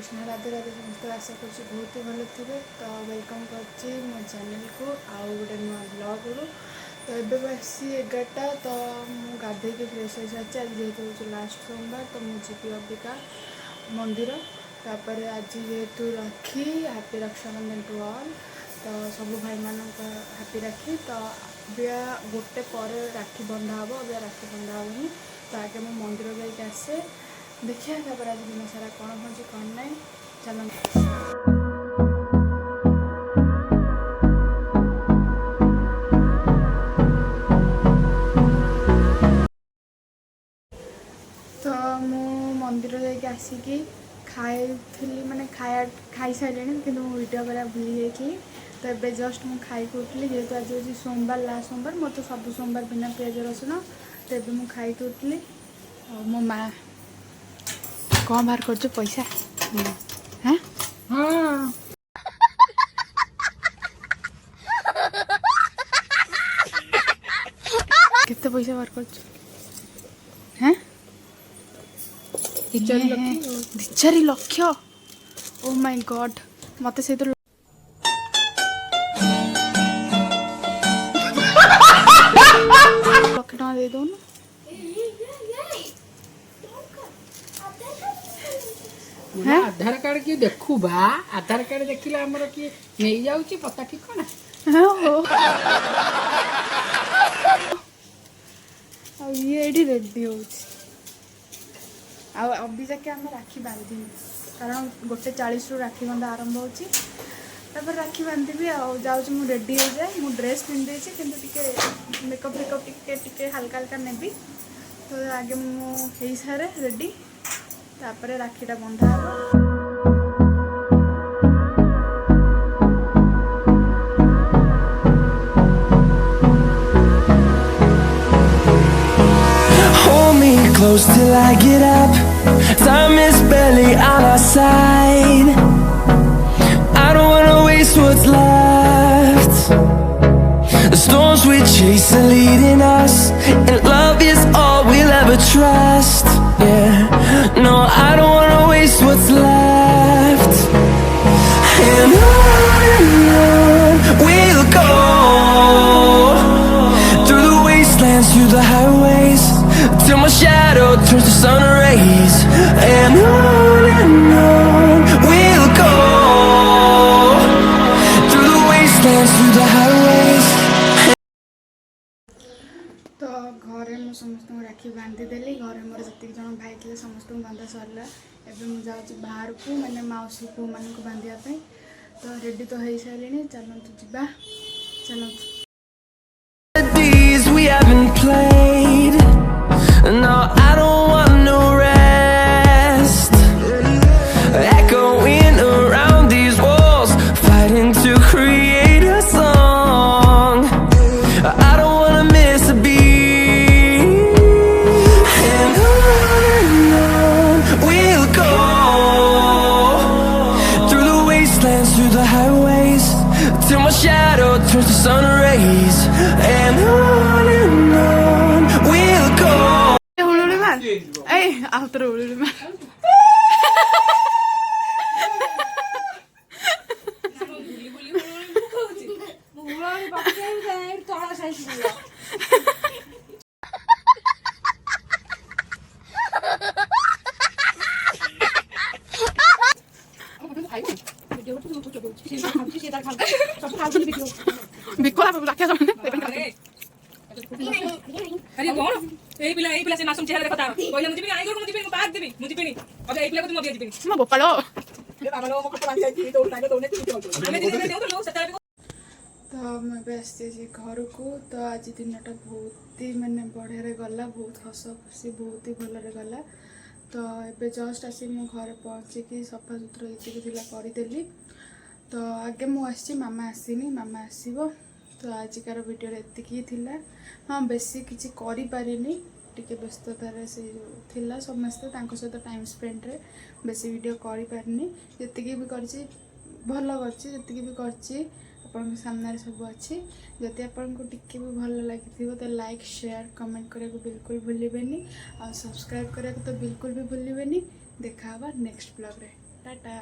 कृष्ण राधे राधे समस्त आशा कर बहुत ही भल थे। तो वेलकम कर मो चैनल को आउ गोटे नुआ ब्लॉग रू। तो ये बस 11टा तो मुझे गाधे के फ्रेश हो सारी आज जेहेतु हूँ लास्ट सोमवार तो मुझे जी अबिका मंदिर तापर आज जेहेतु राखी हैप्पी रक्षाबंधन टू ऑल। तो सब भाई मान हैप्पी राखी। तो अभी गोटे पर राखी बंधा हम अभी राखी बंधा ही। तो आगे मैं मंदिर जाके आसे देखिए तापर आज दिन सारा कौन हो कौन ना चल। तो मु मंदिर जाके आसिकी खाई माने खाई सारे कि वीडियो करा भूली जाइए। तो ये जस्ट मुझे खाई उठली जेहेतु आज हूँ सोमवार लास्ट सोमवार मोर तो सब सोमवार बिना पियाज रसुण। तो ये मुझे खाई उठली मो माँ कौन बाहर कर पैसा हाँ हाँ केते पैसा बाहर कर हैं 2 लक्ष। ओ माय गॉड मत से तो लक्ष टका दे दो ना। आधार कार्ड किए देखू बा आधार कार्ड देखिले हमर किए नहीं जाउची पता ठीक ना। ये रेडी हो अभी जाके आम राखी बांधि कारण 1:40 राखी बंधा आरंभ होपर राखी बांधि आउ रेडी हो जाए मु ड्रेस पिंधे कि मेकअप फेकअप टिके हल्का हल्का नेबी। तो आगे मुझे सारे रेडी तापर राखीटा बंधा हम। Close till I get up. Time is barely on our side. I don't wanna waste what's left. The storms we chase are leading us, and love is all we'll ever trust. Yeah, no, I don't wanna waste what's left. And on we'll go, through the wastelands, through the highways, till my shadow turns to sun rays. And on we'll go, through the wastelands, through the highways. तो घरे मु समस्त राखी बांधी देली घरे मोर जी जन भाई थे समस्त बांधा सरला। एवं मुझे बाहर को मैंने मौसी पु मान को बांधापी। तो रेडी तो हो सारे चलतु जा चलतु। We haven't played. No, I don't want no rest. Echoing around these walls, fighting to create a song. I don't wanna miss a beat. And on we'll go, through the wastelands, through the highways, till my shadow turns to sun rays. And on we'll go. Hey, after all, अरे कौन ए पिला से नासम चेहरा देखता कहले मुझे भी आई को मुझे भी पाक देबी मुझे भी अब ए पिला को तुम अभी जीबी मो गोपालो ये बाबा लो मको बांधी जाई तो उठाए तो ने तू हमें दे दे तो लो सता। तो मैं आसती घर को। तो आज दिनटा बहुत ही मानने बढ़िया गला बहुत हस खुशी बहुत ही भलरे गला। तो ये जस्ट आसी मो घर पहुँचिकी सफा सुतरा ये करदेली। तो आगे मुझे मामा आसनी मामा आसो। तो आजिकार वीडियो एतिकी थिला। हाँ बेसी किसी करें टिके व्यस्ततार से थिला समस्ते सहित टाइम स्पेंड रे बेसी वीडियो करें जी भी कर भल कर भी कर सामने सब अच्छी। जदि आपको टिके भी भल लगी तो लाइक शेयर कमेंट करने को बिल्कुल भूलें और सब्सक्राइब करने को तो बिल्कुल भी भूलें। देखा नेक्स्ट ब्लॉग रे। टाटा।